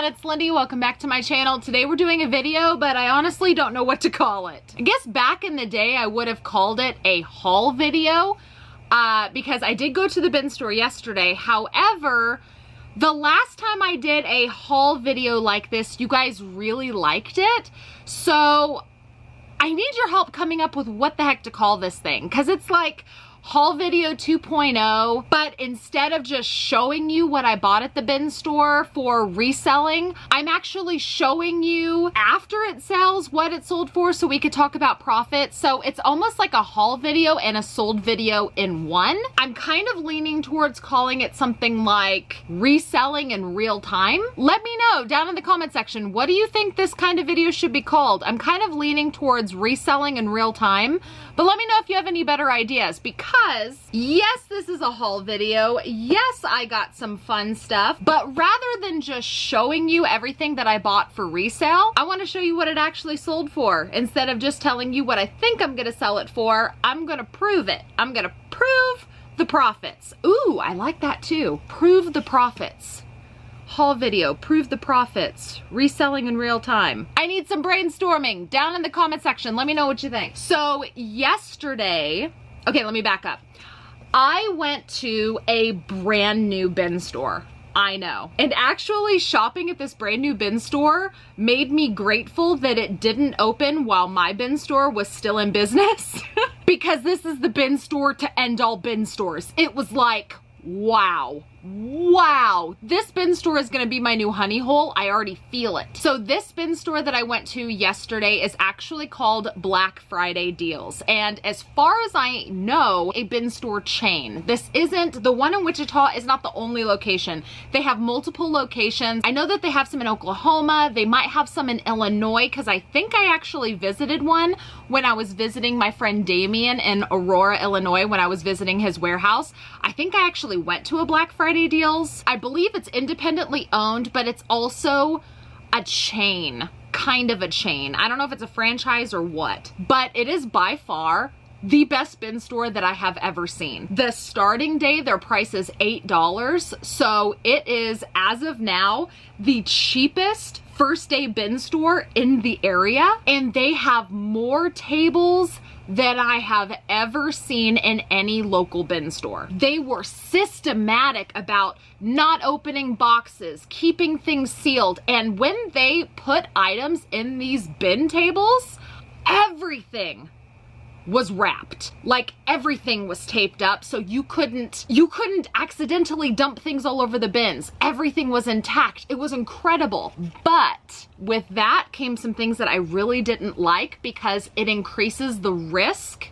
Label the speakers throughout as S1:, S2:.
S1: everyone, it's Lindey. Welcome back to my channel. Today we're doing a video, but I honestly don't know what to call it. I guess back in the day I would have called it a haul video because I did go to the bin store yesterday. However, the last time I did a haul video like this, you guys really liked it. So I need your help coming up with what the heck to call this thing, because it's like haul video 2.0, but instead of just showing you what I bought at the bin store for reselling, I'm actually showing you after it sells what it sold for so we could talk about profits. So it's almost like a haul video and a sold video in one. I'm kind of leaning towards calling it something like reselling in real time. Let me know down in the comment section, what do you think this kind of video should be called? I'm kind of leaning towards reselling in real time, but let me know if you have any better ideas, because yes, this is a haul video. Yes, I got some fun stuff, but rather than just showing you everything that I bought for resale, I want to show you what it actually sold for. Instead of just telling you what I think I'm going to sell it for, I'm going to prove it. I'm going to prove the profits. Ooh, I like that too. Prove the profits. Haul video, prove the profits, reselling in real time. I need some brainstorming down in the comment section. Let me know what you think. So yesterday, okay, let me back up. I went to a brand new bin store. I know. And actually shopping at this brand new bin store made me grateful that it didn't open while my bin store was still in business because this is the bin store to end all bin stores. It was like, wow. Wow, this bin store is gonna be my new honey hole. I already feel it. So this bin store that I went to yesterday is actually called Black Friday Deals. And as far as I know, a bin store chain. This isn't, the one in Wichita is not the only location. They have multiple locations. I know that they have some in Oklahoma. They might have some in Illinois, because I think I actually visited one when I was visiting my friend Damien in Aurora, Illinois, when I was visiting his warehouse. I think I actually went to a Black Friday Deals. I believe it's independently owned, but it's also a chain, kind of a chain. I don't know if it's a franchise or what, but it is by far the best bin store that I have ever seen. The starting day, their price is $8. So it is, as of now, the cheapest first day bin store in the area. And they have more tables that I have ever seen in any local bin store. They were systematic about not opening boxes, keeping things sealed, and when they put items in these bin tables, everything was wrapped. Like everything was taped up so you couldn't accidentally dump things all over the bins. Everything was intact. It was incredible. But with that came some things that I really didn't like because it increases the risk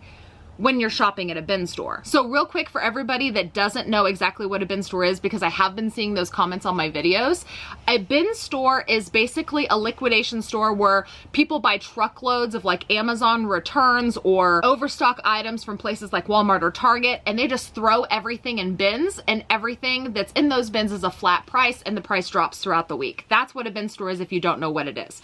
S1: when you're shopping at a bin store. So real quick, for everybody that doesn't know exactly what a bin store is, because I have been seeing those comments on my videos, a bin store is basically a liquidation store where people buy truckloads of like Amazon returns or overstock items from places like Walmart or Target, and they just throw everything in bins, and everything that's in those bins is a flat price, and the price drops throughout the week. That's what a bin store is if you don't know what it is.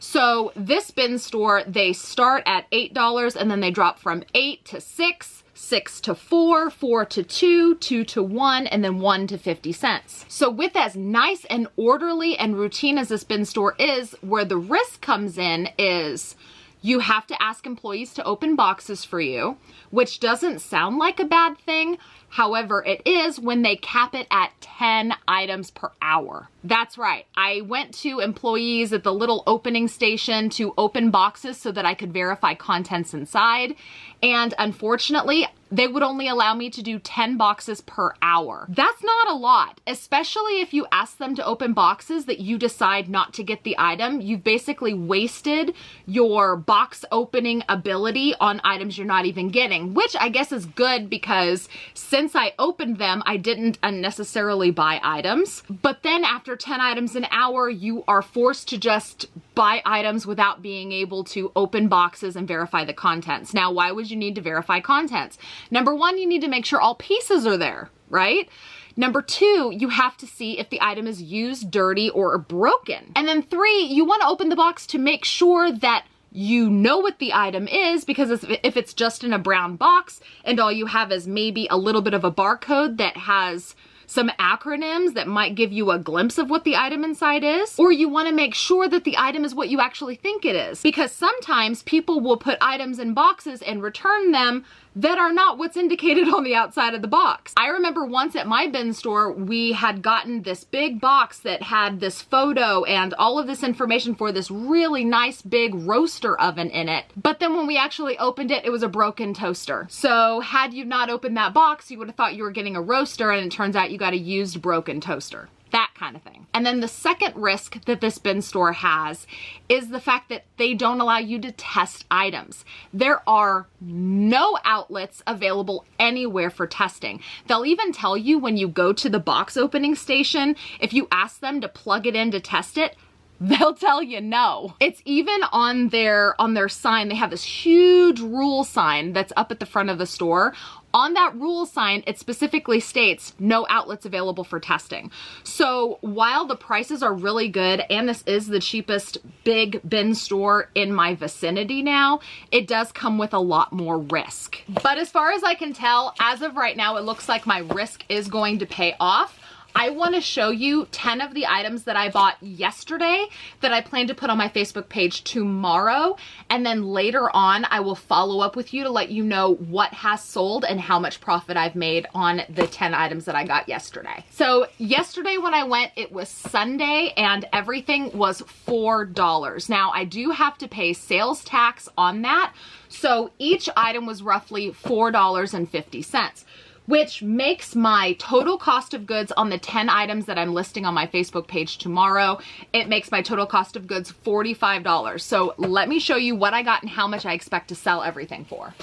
S1: So this bin store, they start at $8 and then they drop from 8 to 6, 6 to 4, 4 to 2, 2 to 1, and then 1 to 50 cents. So with as nice and orderly and routine as this bin store is, where the risk comes in is you have to ask employees to open boxes for you, which doesn't sound like a bad thing. However, it is when they cap it at 10 items per hour. That's right. I went to employees at the little opening station to open boxes so that I could verify contents inside. And unfortunately, they would only allow me to do 10 boxes per hour. That's not a lot, especially if you ask them to open boxes that you decide not to get the item. You've basically wasted your box opening ability on items you're not even getting, which I guess is good because since I opened them, I didn't unnecessarily buy items. But then after 10 items an hour, you are forced to just buy items without being able to open boxes and verify the contents. Now, why would you need to verify contents? Number one, you need to make sure all pieces are there, right? Number two, you have to see if the item is used, dirty, or broken. And then three, you want to open the box to make sure that you know what the item is, because if it's just in a brown box and all you have is maybe a little bit of a barcode that has some acronyms that might give you a glimpse of what the item inside is, or you want to make sure that the item is what you actually think it is. Because sometimes people will put items in boxes and return them that are not what's indicated on the outside of the box. I remember once at my bin store, we had gotten this big box that had this photo and all of this information for this really nice big roaster oven in it. But then when we actually opened it, it was a broken toaster. So had you not opened that box, you would have thought you were getting a roaster, and it turns out you got a used broken toaster. That kind of thing. And then the second risk that this bin store has is the fact that they don't allow you to test items. There are no outlets available anywhere for testing. They'll even tell you when you go to the box opening station, if you ask them to plug it in to test it, they'll tell you no. It's even on their sign. They have this huge rule sign that's up at the front of the store. On that rule sign, it specifically states no outlets available for testing. So while the prices are really good, and this is the cheapest big bin store in my vicinity now, it does come with a lot more risk. But as far as I can tell, as of right now, it looks like my risk is going to pay off. I want to show you 10 of the items that I bought yesterday that I plan to put on my Facebook page tomorrow. And then later on, I will follow up with you to let you know what has sold and how much profit I've made on the 10 items that I got yesterday. So yesterday when I went, it was Sunday and everything was $4. Now I do have to pay sales tax on that. So each item was roughly $4.50. Which makes my total cost of goods on the 10 items that I'm listing on my Facebook page tomorrow, it makes my total cost of goods $45. So let me show you what I got and how much I expect to sell everything for.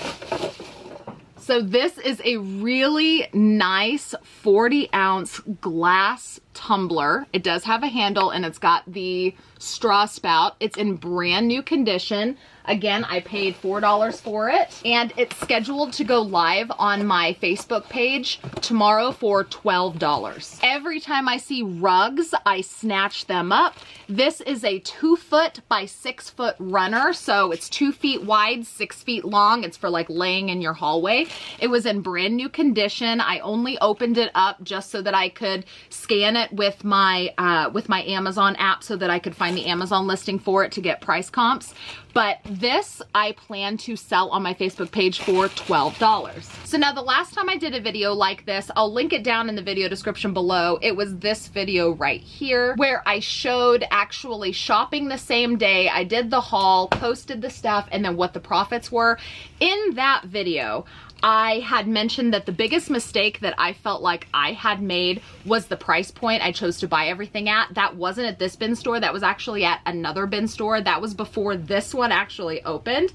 S1: So this is a really nice 40-ounce glass tumbler. It does have a handle and it's got the straw spout. It's in brand new condition. Again, I paid $4 for it, and it's scheduled to go live on my Facebook page tomorrow for $12. Every time I see rugs, I snatch them up. This is a 2-foot by 6-foot runner, so it's 2 feet wide, 6 feet long. It's for like laying in your hallway. It was in brand new condition. I only opened it up just so that I could scan it with my Amazon app so that I could find the Amazon listing for it to get price comps. But this I plan to sell on my Facebook page for $12. So now the last time I did a video like this, I'll link it down in the video description below. It was this video right here where I showed actually shopping the same day. I did the haul, posted the stuff, and then what the profits were. In that video, I had mentioned that the biggest mistake that I felt like I had made was the price point I chose to buy everything at. That wasn't at this bin store. That was actually at another bin store. That was before this one actually opened.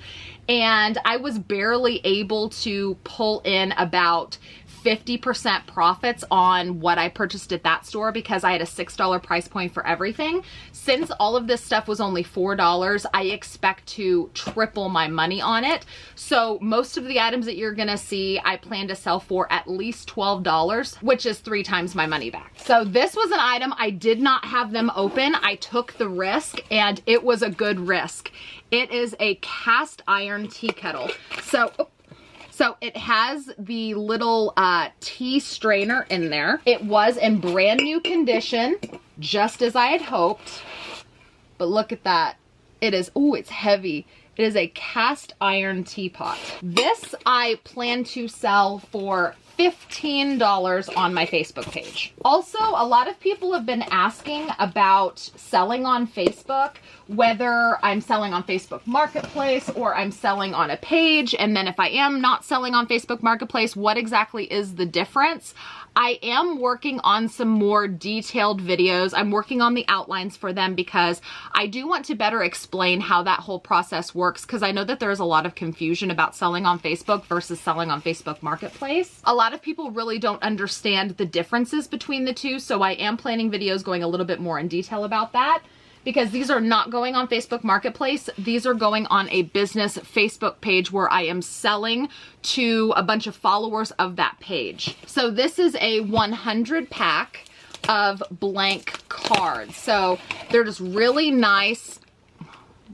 S1: And I was barely able to pull in about 50% profits on what I purchased at that store because I had a $6 price point for everything. Since all of this stuff was only $4, I expect to triple my money on it. So most of the items that you're gonna see, I plan to sell for at least $12, which is 3 times my money back. So this was an item I did not have them open. I took the risk and it was a good risk. It is a cast iron tea kettle. So it has the little tea strainer in there. It was in brand new condition, just as I had hoped. But look at that. It is, oh, it's heavy. It is a cast iron teapot. This I plan to sell for $15 on my Facebook page. Also, a lot of people have been asking about selling on Facebook, whether I'm selling on Facebook Marketplace or I'm selling on a page. And then if I am not selling on Facebook Marketplace, what exactly is the difference? I am working on some more detailed videos. I'm working on the outlines for them because I do want to better explain how that whole process works, because I know that there's a lot of confusion about selling on Facebook versus selling on Facebook Marketplace. A lot of people really don't understand the differences between the two, so I am planning videos going a little bit more in detail about that. Because these are not going on Facebook Marketplace. These are going on a business Facebook page where I am selling to a bunch of followers of that page. So this is a 100 pack of blank cards. So they're just really nice.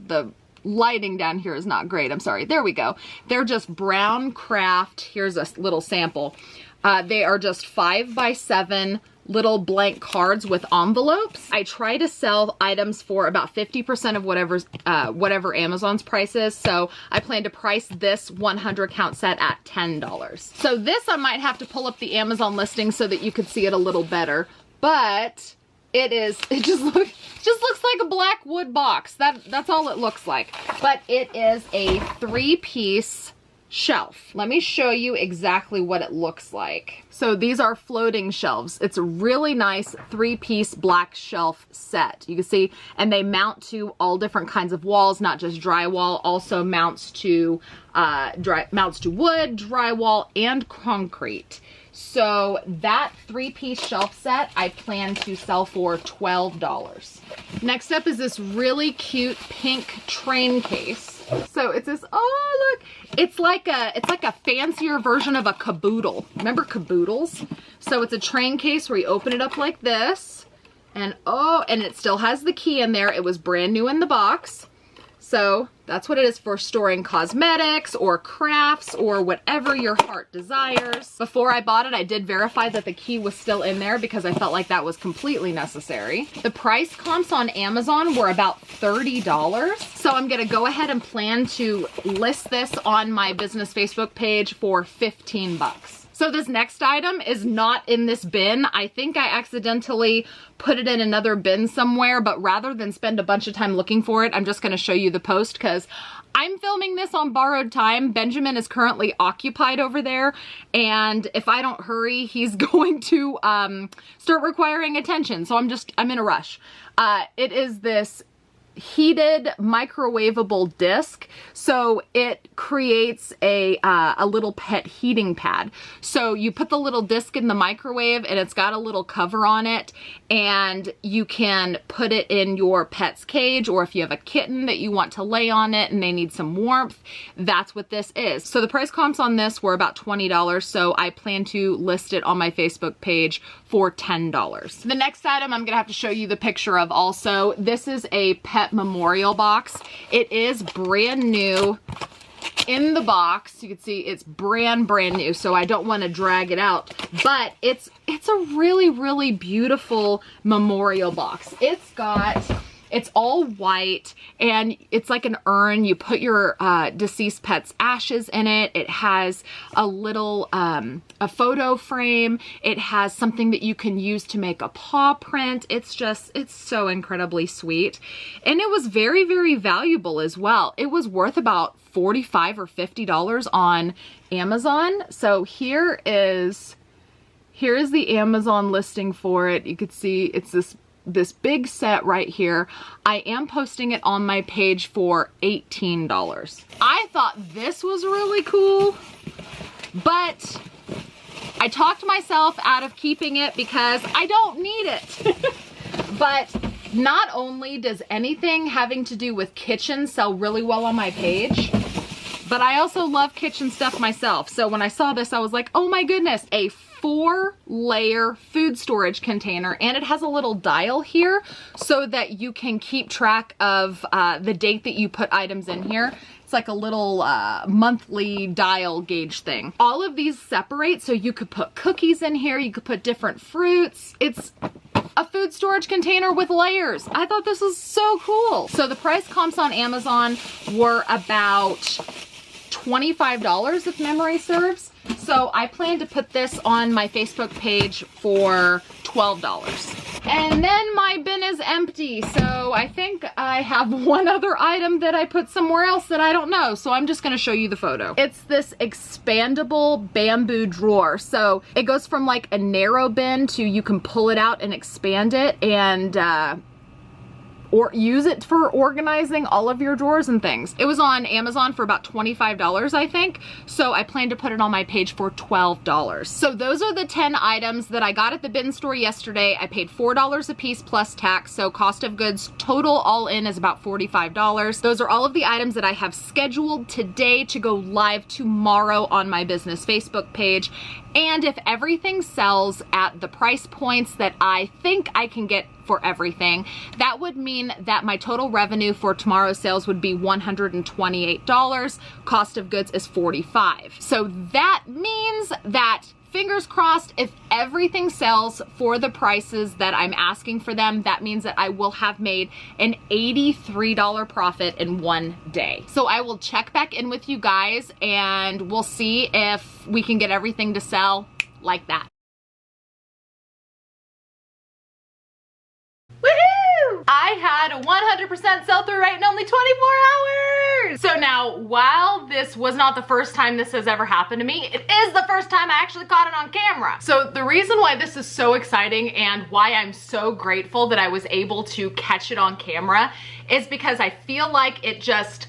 S1: The lighting down here is not great. I'm sorry. There we go. They're just brown craft. Here's a little sample. They are just 5x7 little blank cards with envelopes. I try to sell items for about 50% of whatever Amazon's price is. So I plan to price this 100 count set at $10. So this I might have to pull up the Amazon listing so that you could see it a little better. But it just looks like a black wood box. That's all it looks like. But it is a 3-piece shelf. Let me show you exactly what it looks like. So these are floating shelves. It's a really nice 3-piece black shelf set. You can see, and they mount to all different kinds of walls, not just drywall, also mounts to wood, drywall, and concrete. So that 3-piece shelf set I plan to sell for $12. Next up is this really cute pink train case. So it's this, oh look, it's like a fancier version of a caboodle. Remember caboodles? So it's a train case where you open it up like this, and oh, and it still has the key in there. It was brand new in the box. So that's what it is for storing cosmetics or crafts or whatever your heart desires. Before I bought it, I did verify that the key was still in there because I felt like that was completely necessary. The price comps on Amazon were about $30. So I'm gonna go ahead and plan to list this on my business Facebook page for 15 bucks. So this next item is not in this bin. I think I accidentally put it in another bin somewhere, but rather than spend a bunch of time looking for it, I'm just gonna show you the post because I'm filming this on borrowed time. Benjamin is currently occupied over there, and if I don't hurry, he's going to start requiring attention. So I'm in a rush. It is this heated microwavable disc. So it creates a little pet heating pad. So you put the little disc in the microwave and it's got a little cover on it, and you can put it in your pet's cage, or if you have a kitten that you want to lay on it and they need some warmth, that's what this is. So the price comps on this were about $20. So I plan to list it on my Facebook page for $10. The next item I'm gonna have to show you the picture of also. This is a pet memorial box. It is brand new in the box. You can see it's brand new, so I don't want to drag it out, but it's a really beautiful memorial box. It's all white, and it's like an urn. You put your deceased pet's ashes in it. It has a little a photo frame. It has something that you can use to make a paw print. It's so incredibly sweet. And it was very valuable as well. It was worth about $45 or $50 on Amazon. So here is the Amazon listing for it. You could see it's this big set right here. I am posting it on my page for $18. I thought this was really cool, but I talked myself out of keeping it because I don't need it. But not only does anything having to do with kitchen sell really well on my page, but I also love kitchen stuff myself. So when I saw this, I was like, oh my goodness, a 4-layer food storage container, and it has a little dial here so that you can keep track of the date that you put items in here. It's like a little monthly dial gauge thing. All of these separate, so you could put cookies in here, you could put different fruits. It's a food storage container with layers. I thought this was so cool. So the price comps on Amazon were about $25 if memory serves. So I plan to put this on my Facebook page for $12. And then my bin is empty. So I think I have one other item that I put somewhere else that I don't know. So I'm just gonna show you the photo. It's this expandable bamboo drawer. So it goes from like a narrow bin to you can pull it out and expand it and or use it for organizing all of your drawers and things. It was on Amazon for about $25, I think. So I plan to put it on my page for $12. So those are the 10 items that I got at the bin store yesterday. I paid $4 a piece plus tax. So cost of goods total all in is about $45. Those are all of the items that I have scheduled today to go live tomorrow on my business Facebook page. And if everything sells at the price points that I think I can get for everything, that would mean that my total revenue for tomorrow's sales would be $128. Cost of goods is $45. So that means that fingers crossed, if everything sells for the prices that I'm asking for them, that means that I will have made an $83 profit in one day. So I will check back in with you guys and we'll see if we can get everything to sell like that. Woohoo! I had a 100% sell-through rate in only 24 hours. So now, while this was not the first time this has ever happened to me, it is the first time I actually caught it on camera. So the reason why this is so exciting and why I'm so grateful that I was able to catch it on camera is because I feel like it just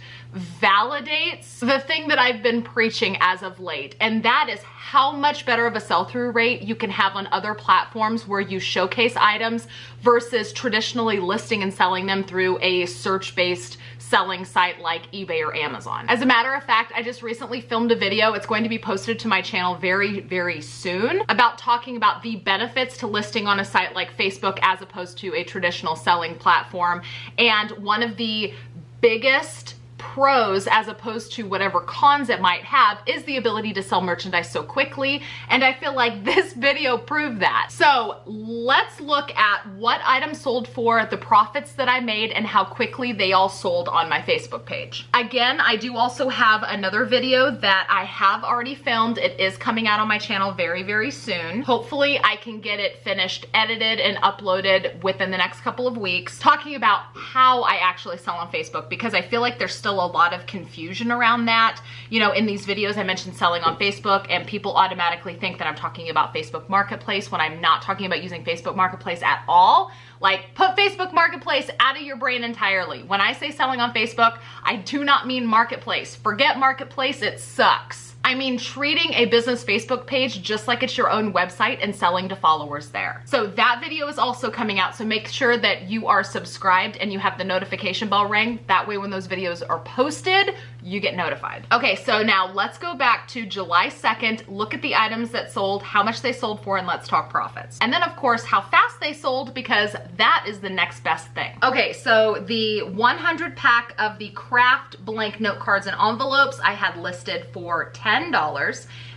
S1: validates the thing that I've been preaching as of late, and that is how much better of a sell-through rate you can have on other platforms where you showcase items versus traditionally listing and selling them through a search-based selling site like eBay or Amazon. As a matter of fact, I just recently filmed a video. It's going to be posted to my channel very, very soon about talking about the benefits to listing on a site like Facebook as opposed to a traditional selling platform. And one of the biggest pros as opposed to whatever cons it might have is the ability to sell merchandise so quickly, and I feel like this video proved that. So let's look at what items sold for, the profits that I made, and how quickly they all sold on my Facebook page. Again, I do also have another video that I have already filmed. It is coming out on my channel very, very soon. Hopefully I can get it finished, edited, and uploaded within the next couple of weeks, talking about how I actually sell on Facebook, because I feel like there's still a lot of confusion around that. You know, in these videos I mentioned selling on Facebook and people automatically think that I'm talking about Facebook Marketplace when I'm not talking about using Facebook Marketplace at all. Like, put Facebook Marketplace out of your brain entirely. When I say selling on Facebook, I do not mean Marketplace. Forget Marketplace, it sucks. I mean treating a business Facebook page just like it's your own website and selling to followers there. So that video is also coming out, so make sure that you are subscribed and you have the notification bell ring. That way when those videos are posted, you get notified. Okay, so now let's go back to July 2nd, look at the items that sold, how much they sold for, and let's talk profits. And then of course, how fast they sold, because that is the next best thing. Okay, so the 100 pack of the craft blank note cards and envelopes I had listed for $10.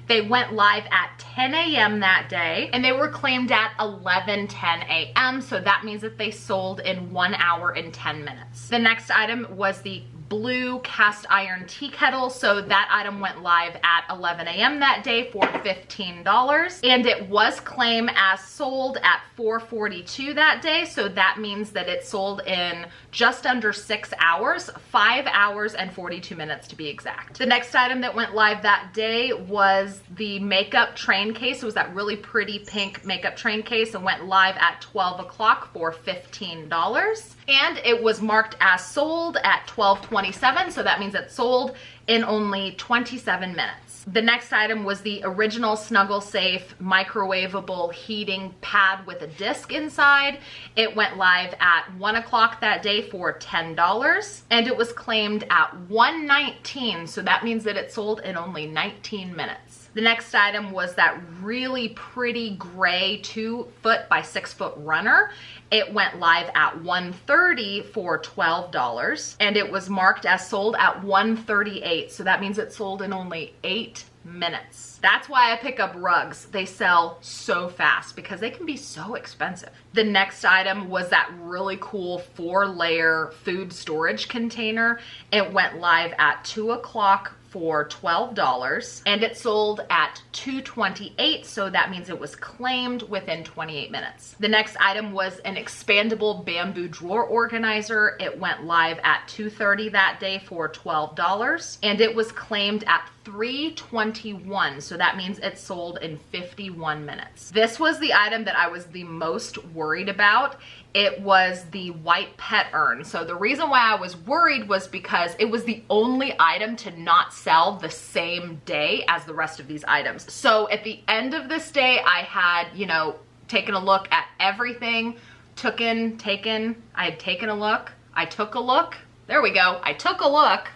S1: They went live at 10 a.m. that day, and they were claimed at 11:10 a.m. So that means that they sold in 1 hour and 10 minutes. The next item was the blue cast iron tea kettle. So that item went live at 11 a.m. that day for $15, and it was claimed as sold at 4:42 that day. So that means that it sold in just under 6 hours, 5 hours and 42 minutes to be exact. The next item that went live that day was the makeup train case. It was that really pretty pink makeup train case, and went live at 12 o'clock for $15. And it was marked as sold at 12:27, so that means it sold in only 27 minutes. The next item was the original Snuggle Safe microwavable heating pad with a disc inside. It went live at 1 o'clock that day for $10, and it was claimed at 1:19, so that means that it sold in only 19 minutes. The next item was that really pretty gray 2-foot by 6-foot runner. It went live at 1:30 for $12, and it was marked as sold at 1:38, so that means it sold in only 8 minutes. That's why I pick up rugs. They sell so fast because they can be so expensive. The next item was that really cool 4-layer food storage container. It went live at 2 o'clock for $12, and it sold at 2:28, so that means it was claimed within 28 minutes. The next item was an expandable bamboo drawer organizer. It went live at 2:30 that day for $12, and it was claimed at 3:21, so that means it sold in 51 minutes. This was the item that I was the most worried about. It was the white pet urn. So the reason why I was worried was because it was the only item to not sell the same day as the rest of these items. So at the end of this day, I had, you know, taken a look at everything, I had taken a look, I took a look, there we go, I took a look,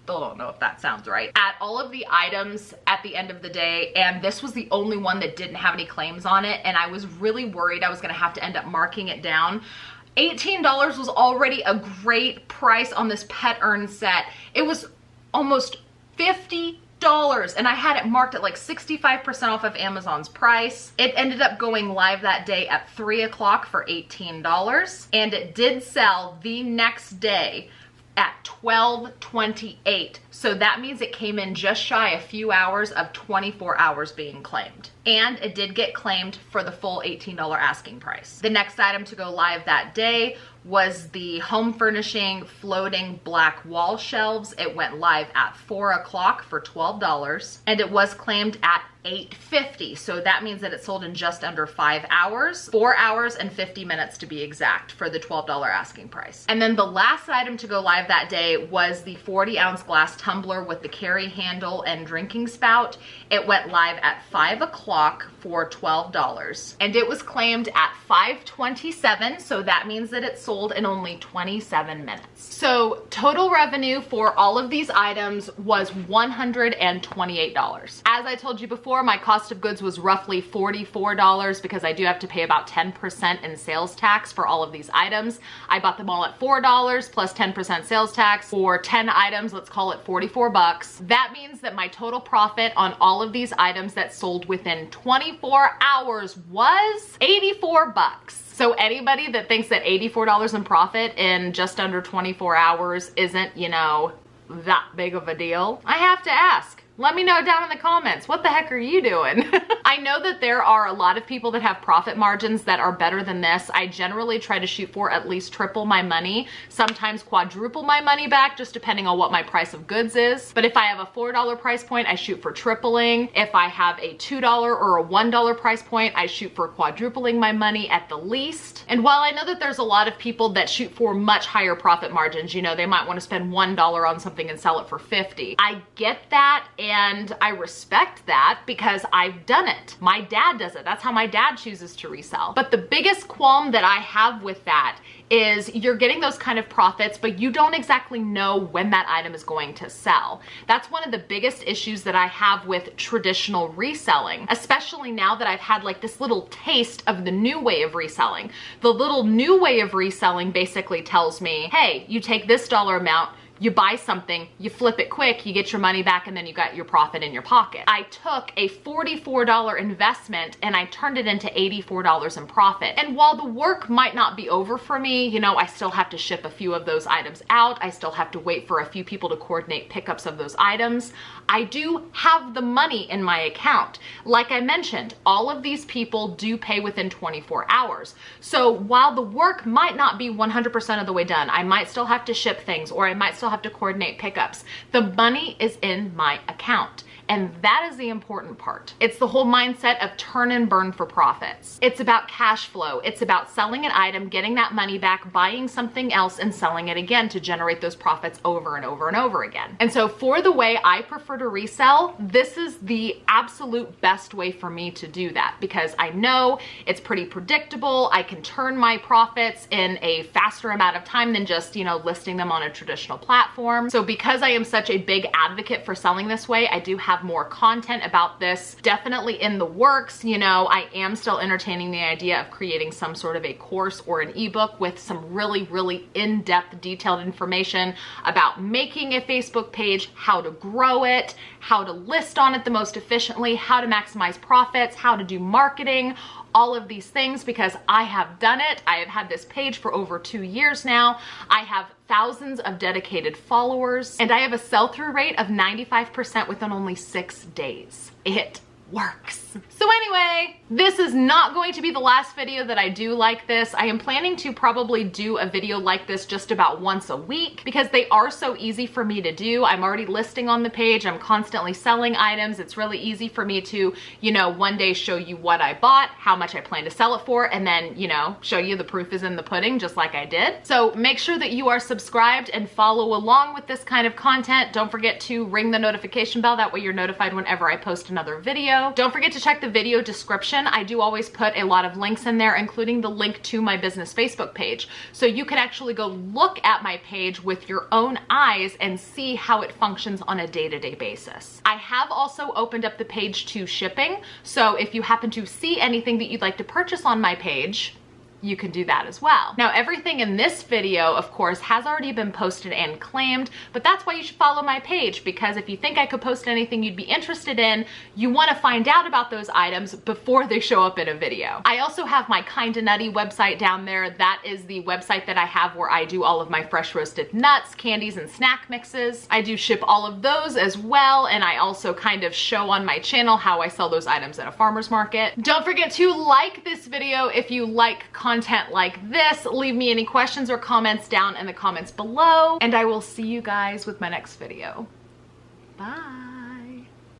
S1: still don't know if that sounds right, at all of the items at the end of the day, and this was the only one that didn't have any claims on it, and I was really worried I was gonna have to end up marking it down. $18 was already a great price on this pet urn set. It was almost 50 and I had it marked at like 65% off of Amazon's price. It ended up going live that day at 3 o'clock for $18, and it did sell the next day at 12:28. So that means it came in just shy a few hours of 24 hours being claimed. And it did get claimed for the full $18 asking price. The next item to go live that day was the home furnishing floating black wall shelves. It went live at 4 o'clock for $12, and it was claimed at 8:50. So that means that it sold in just under 5 hours, 4 hours and 50 minutes to be exact, for the $12 asking price. And then the last item to go live that day was the 40-ounce glass tumbler with the carry handle and drinking spout. It went live at 5 o'clock for $12, and it was claimed at 5:27. So that means that it sold in only 27 minutes. So total revenue for all of these items was $128. As I told you before, my cost of goods was roughly $44 because I do have to pay about 10% in sales tax for all of these items. I bought them all at $4 plus 10% sales tax for 10 items. Let's call it 44 bucks. That means that my total profit on all of these items that sold within 24 hours was 84 bucks. So anybody that thinks that $84 in profit in just under 24 hours isn't, you know, that big of a deal, I have to ask. Let me know down in the comments, what the heck are you doing? I know that there are a lot of people that have profit margins that are better than this. I generally try to shoot for at least triple my money, sometimes quadruple my money back, just depending on what my price of goods is. But if I have a $4 price point, I shoot for tripling. If I have a $2 or a $1 price point, I shoot for quadrupling my money at the least. And while I know that there's a lot of people that shoot for much higher profit margins, you know, they might want to spend $1 on something and sell it for 50. I get that, and I respect that because I've done it. My dad does it. That's how my dad chooses to resell. But the biggest qualm that I have with that is you're getting those kind of profits, but you don't exactly know when that item is going to sell. That's one of the biggest issues that I have with traditional reselling, especially now that I've had like this little taste of the new way of reselling. The little new way of reselling basically tells me, hey, you take this dollar amount, you buy something, you flip it quick, you get your money back, and then you got your profit in your pocket. I took a $44 investment and I turned it into $84 in profit. And while the work might not be over for me, you know, I still have to ship a few of those items out. I still have to wait for a few people to coordinate pickups of those items. I do have the money in my account. Like I mentioned, all of these people do pay within 24 hours. So while the work might not be 100% of the way done, I might still have to ship things, or I might still have to coordinate pickups. The money is in my account. And that is the important part. It's the whole mindset of turn and burn for profits. It's about cash flow. It's about selling an item, getting that money back, buying something else, and selling it again to generate those profits over and over and over again. And so for the way I prefer to resell, this is the absolute best way for me to do that, because I know it's pretty predictable. I can turn my profits in a faster amount of time than just, you know, listing them on a traditional platform. So because I am such a big advocate for selling this way, I do have more content about this definitely in the works. You know, I am still entertaining the idea of creating some sort of a course or an ebook with some really, really in-depth detailed information about making a Facebook page, how to grow it, how to list on it the most efficiently, how to maximize profits, how to do marketing, all of these things, because I have done it. I have had this page for over 2 years now. I have thousands of dedicated followers, and I have a sell-through rate of 95% within only 6 days. It works. So anyway, this is not going to be the last video that I do like this. I am planning to probably do a video like this just about once a week because they are so easy for me to do. I'm already listing on the page. I'm constantly selling items. It's really easy for me to, you know, one day show you what I bought, how much I plan to sell it for, and then, you know, show you the proof is in the pudding, just like I did. So make sure that you are subscribed and follow along with this kind of content. Don't forget to ring the notification bell. That way you're notified whenever I post another video. Don't forget to check the video description. I do always put a lot of links in there, including the link to my business Facebook page. So you can actually go look at my page with your own eyes and see how it functions on a day-to-day basis. I have also opened up the page to shipping. So if you happen to see anything that you'd like to purchase on my page, you can do that as well. Now, everything in this video, of course, has already been posted and claimed, but that's why you should follow my page, because if you think I could post anything you'd be interested in, you want to find out about those items before they show up in a video. I also have my Kinda Nutty website down there. That is the website that I have where I do all of my fresh roasted nuts, candies, and snack mixes. I do ship all of those as well, and I also kind of show on my channel how I sell those items at a farmer's market. Don't forget to like this video if you like content like this. Leave me any questions or comments down in the comments below, and I will see you guys with my next video. Bye.